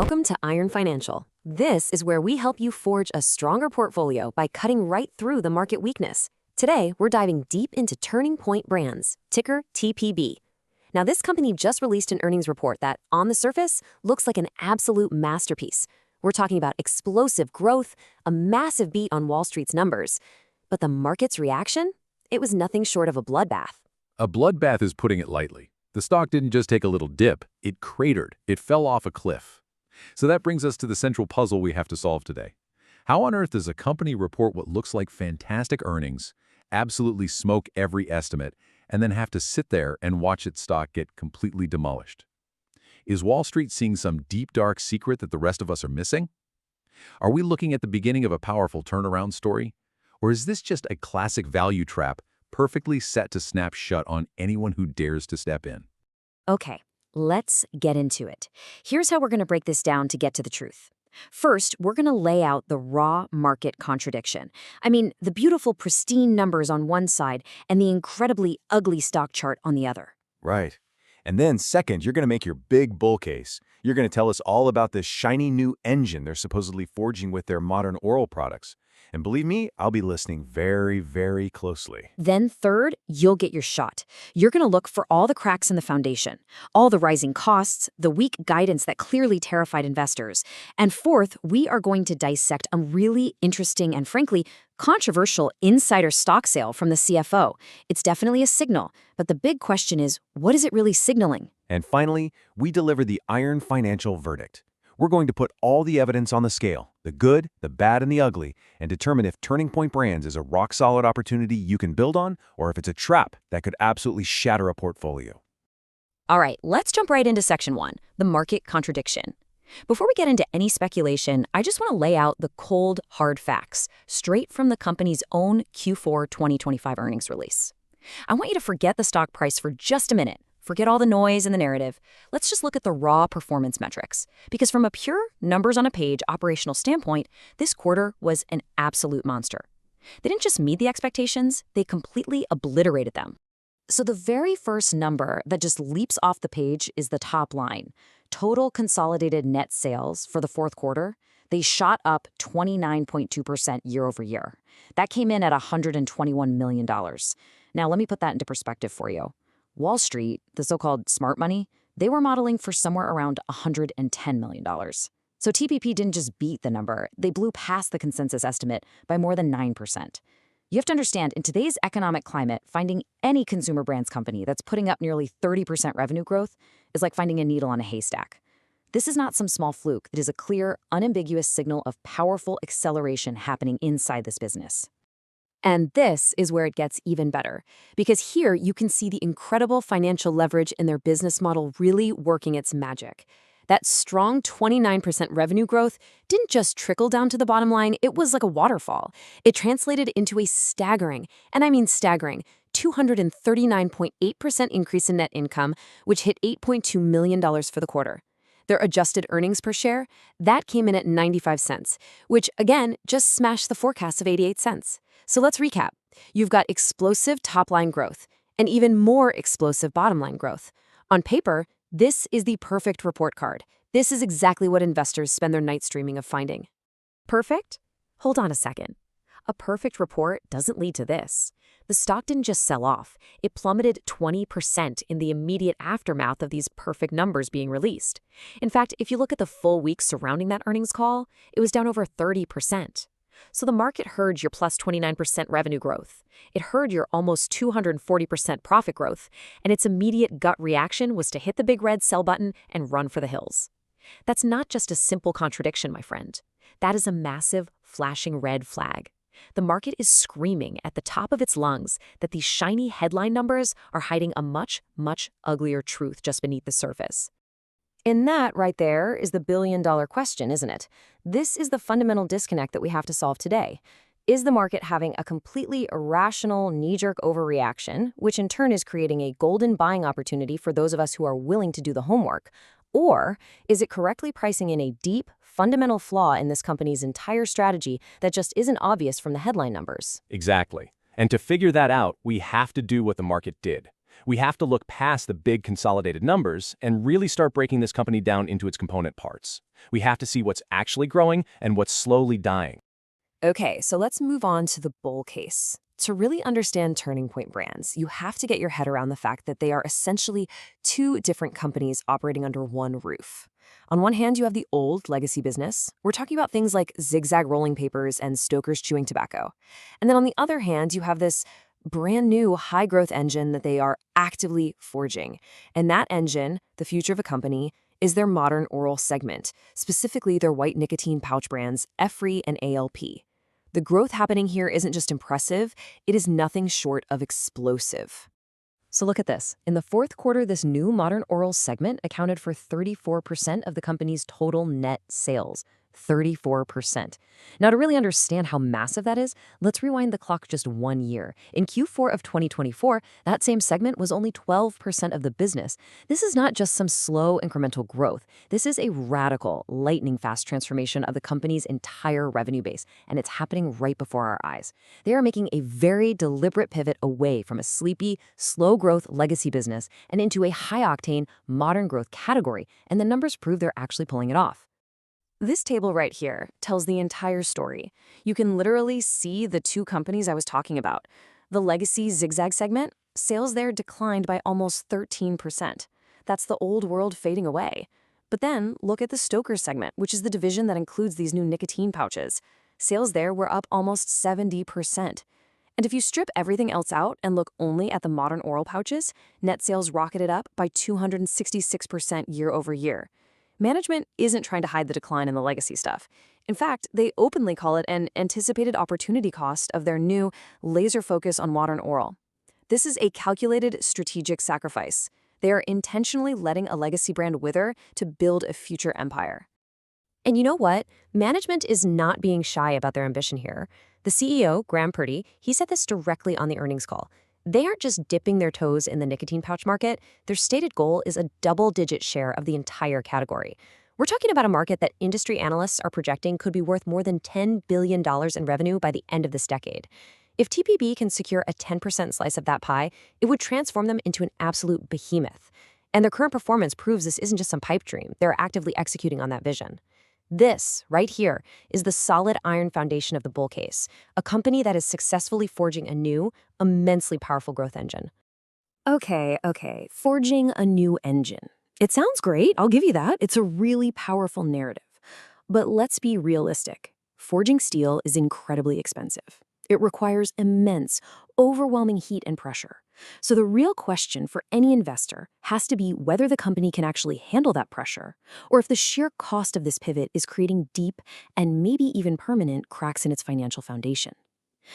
Welcome to Iron Financial. This is where we help you forge a stronger portfolio by cutting right through the market weakness. Today, we're diving deep into Turning Point Brands, ticker TPB. Now, this company just released an earnings report that, on the surface, looks like an absolute masterpiece. We're talking about explosive growth, a massive beat on Wall Street's numbers. But the market's reaction? It was nothing short of a bloodbath. A bloodbath is putting it lightly. The stock didn't just take a little dip, it cratered. It fell off a cliff. So that brings us to the central puzzle we have to solve today. How on earth does a company report what looks like fantastic earnings, absolutely smoke every estimate, and then have to sit there and watch its stock get completely demolished? Is Wall Street seeing some deep, dark secret that the rest of us are missing? Are we looking at the beginning of a powerful turnaround story? Or is this just a classic value trap perfectly set to snap shut on anyone who dares to step in? Okay, let's get into it. Here's how we're going to break this down to get to the truth. First, we're going to lay out the raw market contradiction. I mean, the beautiful, pristine numbers on one side and the incredibly ugly stock chart on the other. Right. And then second, you're going to make your big bull case. You're going to tell us all about this shiny new engine they're supposedly forging with their modern oral products. And believe me, I'll be listening very, very closely. Then third, you'll get your shot. You're going to look for all the cracks in the foundation, all the rising costs, the weak guidance that clearly terrified investors. And fourth, we are going to dissect a really interesting and frankly, controversial insider stock sale from the CFO. It's definitely a signal, but the big question is, what is it really signaling? And finally, we deliver the Iron Financial verdict. We're going to put all the evidence on the scale, the good, the bad, and the ugly, and determine if Turning Point Brands is a rock-solid opportunity you can build on, or if it's a trap that could absolutely shatter a portfolio. All right, let's jump right into section 1, the market contradiction. Before we get into any speculation, I just want to lay out the cold, hard facts, straight from the company's own Q4 2025 earnings release. I want you to forget the stock price for just a minute. Forget all the noise and the narrative. Let's just look at the raw performance metrics. Because from a pure numbers-on-a-page operational standpoint, this quarter was an absolute monster. They didn't just meet the expectations, they completely obliterated them. So the very first number that just leaps off the page is the top line. Total consolidated net sales for the fourth quarter, they shot up 29.2% year over year. That came in at $121 million. Now let me put that into perspective for you. Wall Street, the so-called smart money, they were modeling for somewhere around $110 million. So TPP didn't just beat the number, they blew past the consensus estimate by more than 9%. You have to understand, in today's economic climate, finding any consumer brands company that's putting up nearly 30% revenue growth is like finding a needle on a haystack. This is not some small fluke. It is a clear, unambiguous signal of powerful acceleration happening inside this business. And this is where it gets even better, because here you can see the incredible financial leverage in their business model really working its magic. That strong 29% revenue growth didn't just trickle down to the bottom line, it was like a waterfall. It translated into a staggering, and I mean staggering, 239.8% increase in net income, which hit $8.2 million for the quarter. Their adjusted earnings per share, that came in at 95 cents, which again just smashed the forecast of 88 cents. So let's recap. You've got explosive top-line growth and even more explosive bottom-line growth. On paper, this is the perfect report card. This is exactly what investors spend their nights dreaming of finding. Perfect? Hold on a second. A perfect report doesn't lead to this. The stock didn't just sell off. It plummeted 20% in the immediate aftermath of these perfect numbers being released. In fact, if you look at the full week surrounding that earnings call, it was down over 30%. So the market heard your plus 29% revenue growth. It heard your almost 240% profit growth, and its immediate gut reaction was to hit the big red sell button and run for the hills. That's not just a simple contradiction, my friend. That is a massive, flashing red flag. The market is screaming at the top of its lungs that these shiny headline numbers are hiding a much, much uglier truth just beneath the surface. And that right there is the billion-dollar question, isn't it? This is the fundamental disconnect that we have to solve today. Is the market having a completely irrational, knee-jerk overreaction, which in turn is creating a golden buying opportunity for those of us who are willing to do the homework? Or is it correctly pricing in a deep, fundamental flaw in this company's entire strategy that just isn't obvious from the headline numbers? Exactly. And to figure that out, we have to do what the market did. We have to look past the big consolidated numbers and really start breaking this company down into its component parts. We have to see what's actually growing and what's slowly dying. Okay, so let's move on to the bull case. To really understand Turning Point Brands, you have to get your head around the fact that they are essentially two different companies operating under one roof. On one hand, you have the old legacy business. We're talking about things like Zig-Zag rolling papers and Stoker's chewing tobacco. And then on the other hand, you have this brand new high-growth engine that they are actively forging. And that engine, the future of a company, is their modern oral segment, specifically their white nicotine pouch brands, FRE and ALP. The growth happening here isn't just impressive, it is nothing short of explosive. So look at this. In the fourth quarter, this new modern oral segment accounted for 34% of the company's total net sales. 34%. Now, to really understand how massive that is, let's rewind the clock just 1 year. In Q4 of 2024, that same segment was only 12% of the business. This is not just some slow incremental growth. This is a radical, lightning-fast transformation of the company's entire revenue base, and it's happening right before our eyes. They are making a very deliberate pivot away from a sleepy, slow-growth legacy business and into a high-octane, modern growth category, and the numbers prove they're actually pulling it off. This table right here tells the entire story. You can literally see the two companies I was talking about. The legacy Zig-Zag segment, sales there declined by almost 13%. That's the old world fading away. But then look at the Stoker's segment, which is the division that includes these new nicotine pouches. Sales there were up almost 70%. And if you strip everything else out and look only at the modern oral pouches, net sales rocketed up by 266% year over year. Management isn't trying to hide the decline in the legacy stuff. In fact, they openly call it an anticipated opportunity cost of their new laser focus on modern oral. This is a calculated strategic sacrifice. They are intentionally letting a legacy brand wither to build a future empire. And you know what? Management is not being shy about their ambition here. The CEO, Graham Purdy, he said this directly on the earnings call. They aren't just dipping their toes in the nicotine pouch market. Their stated goal is a double-digit share of the entire category. We're talking about a market that industry analysts are projecting could be worth more than $10 billion in revenue by the end of this decade. If TPB can secure a 10% slice of that pie, it would transform them into an absolute behemoth. And their current performance proves this isn't just some pipe dream. They're actively executing on that vision. This, right here, is the solid iron foundation of the bull case, a company that is successfully forging a new, immensely powerful growth engine. Okay, forging a new engine. It sounds great, I'll give you that. It's a really powerful narrative. But let's be realistic. Forging steel is incredibly expensive. It requires immense, overwhelming heat and pressure. So the real question for any investor has to be whether the company can actually handle that pressure, or if the sheer cost of this pivot is creating deep and maybe even permanent cracks in its financial foundation.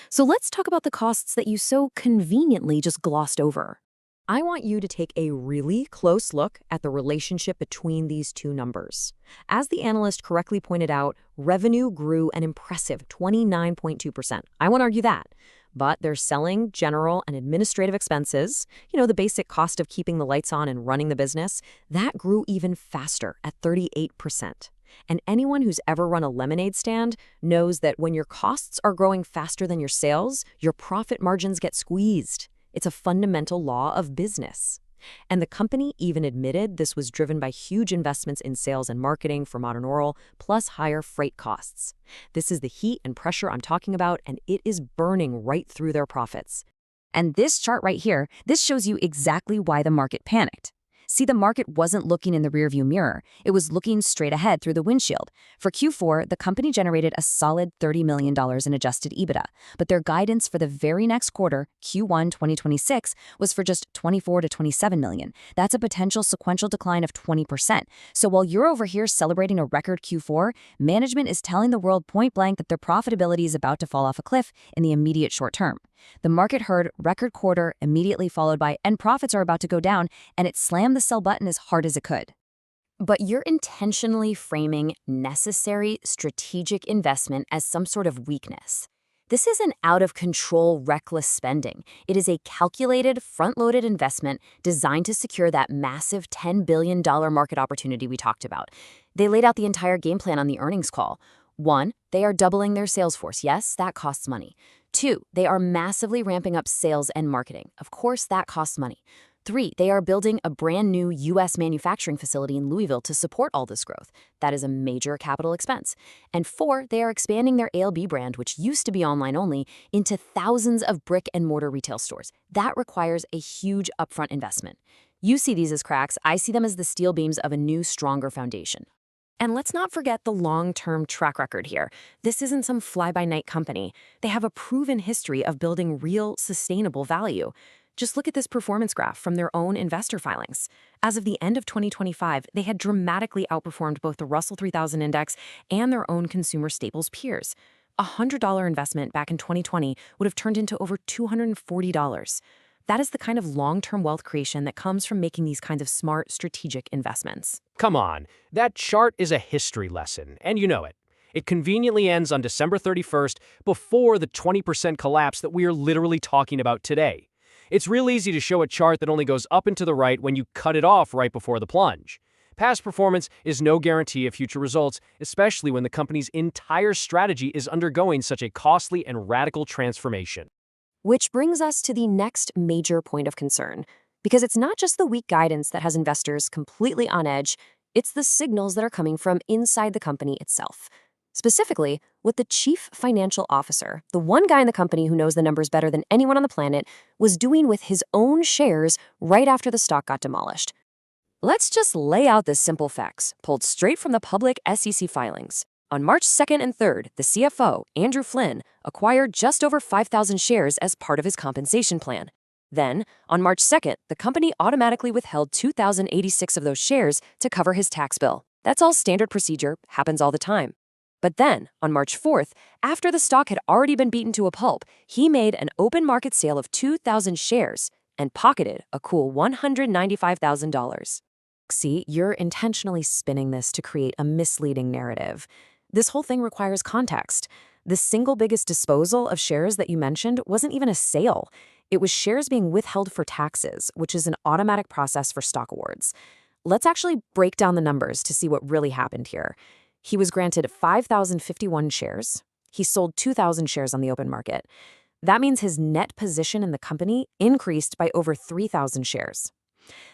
So let's talk about the costs that you so conveniently just glossed over. I want you to take a really close look at the relationship between these two numbers. As the analyst correctly pointed out, revenue grew an impressive 29.2%. I won't argue that. But their selling, general, and administrative expenses, the basic cost of keeping the lights on and running the business, that grew even faster at 38%. And anyone who's ever run a lemonade stand knows that when your costs are growing faster than your sales, your profit margins get squeezed. It's a fundamental law of business. And the company even admitted this was driven by huge investments in sales and marketing for modern oral, plus higher freight costs. This is the heat and pressure I'm talking about, and it is burning right through their profits. And this chart right here, this shows you exactly why the market panicked. See, the market wasn't looking in the rearview mirror. It was looking straight ahead through the windshield. For Q4, the company generated a solid $30 million in adjusted EBITDA, but their guidance for the very next quarter, Q1 2026, was for just $24 to $27 million. That's a potential sequential decline of 20%. So while you're over here celebrating a record Q4, management is telling the world point blank that their profitability is about to fall off a cliff in the immediate short term. The market heard record quarter immediately followed by, and profits are about to go down, and it slammed the sell button as hard as it could. But you're intentionally framing necessary strategic investment as some sort of weakness. This isn't out-of-control, reckless spending. It is a calculated, front-loaded investment designed to secure that massive $10 billion market opportunity we talked about. They laid out the entire game plan on the earnings call. 1, they are doubling their sales force. Yes, that costs money. 2, they are massively ramping up sales and marketing. Of course, that costs money. 3, they are building a brand new U.S. manufacturing facility in Louisville to support all this growth. That is a major capital expense. And 4, they are expanding their ALB brand, which used to be online only, into thousands of brick and mortar retail stores. That requires a huge upfront investment. You see these as cracks, I see them as the steel beams of a new, stronger foundation. And let's not forget the long-term track record here. This isn't some fly-by-night company. They have a proven history of building real, sustainable value. Just look at this performance graph from their own investor filings. As of the end of 2025, they had dramatically outperformed both the Russell 3000 index and their own consumer staples peers. A $100 investment back in 2020 would have turned into over $240. That is the kind of long-term wealth creation that comes from making these kinds of smart, strategic investments. Come on, that chart is a history lesson, and you know it. It conveniently ends on December 31st before the 20% collapse that we are literally talking about today. It's real easy to show a chart that only goes up and to the right when you cut it off right before the plunge. Past performance is no guarantee of future results, especially when the company's entire strategy is undergoing such a costly and radical transformation. Which brings us to the next major point of concern. Because it's not just the weak guidance that has investors completely on edge, it's the signals that are coming from inside the company itself. Specifically, what the chief financial officer, the one guy in the company who knows the numbers better than anyone on the planet, was doing with his own shares right after the stock got demolished. Let's just lay out the simple facts, pulled straight from the public SEC filings. On March 2nd and 3rd, the CFO, Andrew Flynn, acquired just over 5,000 shares as part of his compensation plan. Then, on March 2nd, the company automatically withheld 2,086 of those shares to cover his tax bill. That's all standard procedure, happens all the time. But then, on March 4th, after the stock had already been beaten to a pulp, he made an open market sale of 2,000 shares and pocketed a cool $195,000. See, you're intentionally spinning this to create a misleading narrative. This whole thing requires context. The single biggest disposal of shares that you mentioned wasn't even a sale. It was shares being withheld for taxes, which is an automatic process for stock awards. Let's actually break down the numbers to see what really happened here. He was granted 5,051 shares. He sold 2,000 shares on the open market. That means his net position in the company increased by over 3,000 shares.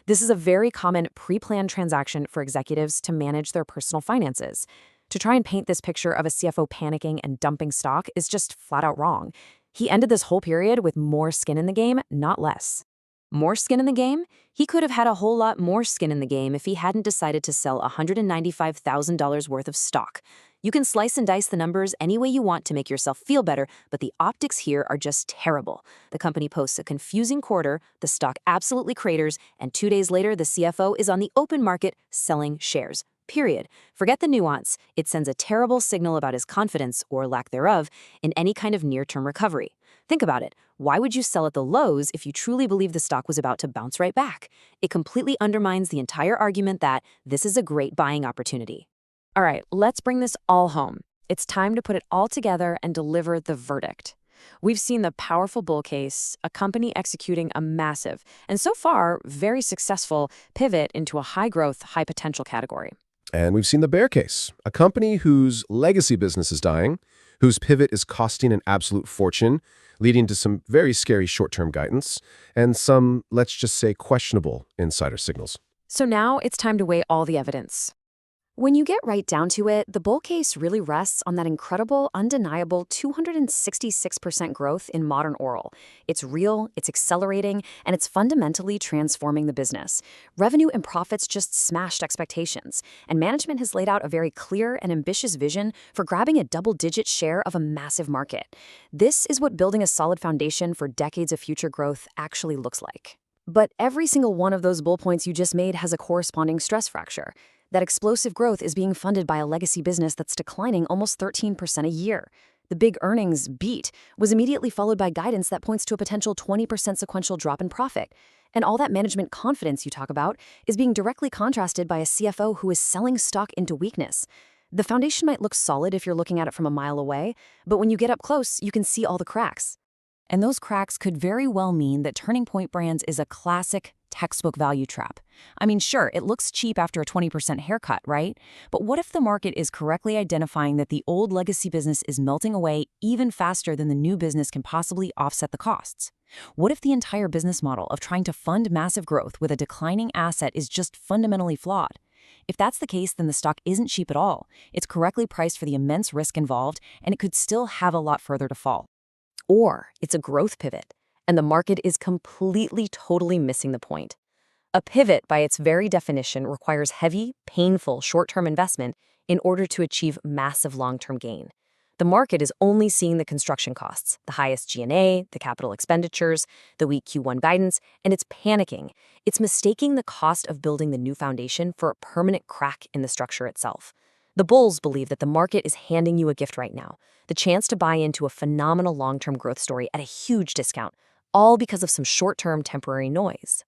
This is a very common pre-planned transaction for executives to manage their personal finances. To try and paint this picture of a CFO panicking and dumping stock is just flat out wrong. He ended this whole period with more skin in the game, not less. More skin in the game? He could have had a whole lot more skin in the game if he hadn't decided to sell $195,000 worth of stock. You can slice and dice the numbers any way you want to make yourself feel better, but the optics here are just terrible. The company posts a confusing quarter, the stock absolutely craters, and 2 days later the CFO is on the open market selling shares. Period. Forget the nuance. It sends a terrible signal about his confidence, or lack thereof, in any kind of near-term recovery. Think about it. Why would you sell at the lows if you truly believe the stock was about to bounce right back? It completely undermines the entire argument that this is a great buying opportunity. All right, let's bring this all home. It's time to put it all together and deliver the verdict. We've seen the powerful bull case, a company executing a massive, and so far, very successful pivot into a high-growth, high-potential category. And we've seen the bear case, a company whose legacy business is dying, whose pivot is costing an absolute fortune, leading to some very scary short-term guidance, and some, let's just say, questionable insider signals. So now it's time to weigh all the evidence. When you get right down to it, the bull case really rests on that incredible, undeniable 266% growth in modern oral. It's real, it's accelerating, and it's fundamentally transforming the business. Revenue and profits just smashed expectations, and management has laid out a very clear and ambitious vision for grabbing a double-digit share of a massive market. This is what building a solid foundation for decades of future growth actually looks like. But every single one of those bull points you just made has a corresponding stress fracture. That explosive growth is being funded by a legacy business that's declining almost 13% a year. The big earnings beat was immediately followed by guidance that points to a potential 20% sequential drop in profit. And all that management confidence you talk about is being directly contrasted by a CFO who is selling stock into weakness. The foundation might look solid if you're looking at it from a mile away, but when you get up close, you can see all the cracks. And those cracks could very well mean that Turning Point Brands is a classic textbook value trap. I mean, sure, it looks cheap after a 20% haircut, right? But what if the market is correctly identifying that the old legacy business is melting away even faster than the new business can possibly offset the costs? What if the entire business model of trying to fund massive growth with a declining asset is just fundamentally flawed? If that's the case, then the stock isn't cheap at all. It's correctly priced for the immense risk involved, and it could still have a lot further to fall. Or it's a growth pivot, and the market is completely, totally missing the point. A pivot, by its very definition, requires heavy, painful short-term investment in order to achieve massive long-term gain. The market is only seeing the construction costs, the high SG&A, the capital expenditures, the weak Q1 guidance, and it's panicking. It's mistaking the cost of building the new foundation for a permanent crack in the structure itself. The bulls believe that the market is handing you a gift right now, the chance to buy into a phenomenal long-term growth story at a huge discount, all because of some short-term temporary noise.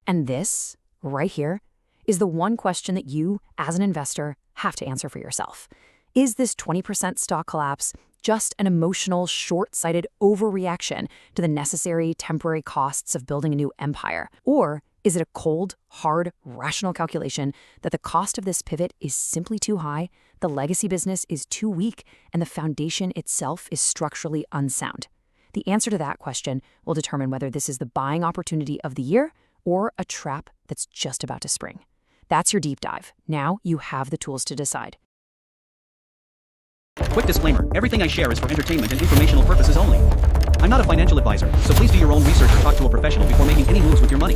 And this, right here, is the one question that you, as an investor, have to answer for yourself. Is this 20% stock collapse just an emotional, short-sighted overreaction to the necessary temporary costs of building a new empire? Or is it a cold, hard, rational calculation that the cost of this pivot is simply too high, the legacy business is too weak, and the foundation itself is structurally unsound? The answer to that question will determine whether this is the buying opportunity of the year or a trap that's just about to spring. That's your deep dive. Now you have the tools to decide. Quick disclaimer, everything I share is for entertainment and informational purposes only. I'm not a financial advisor, so please do your own research or talk to a professional before making any moves with your money.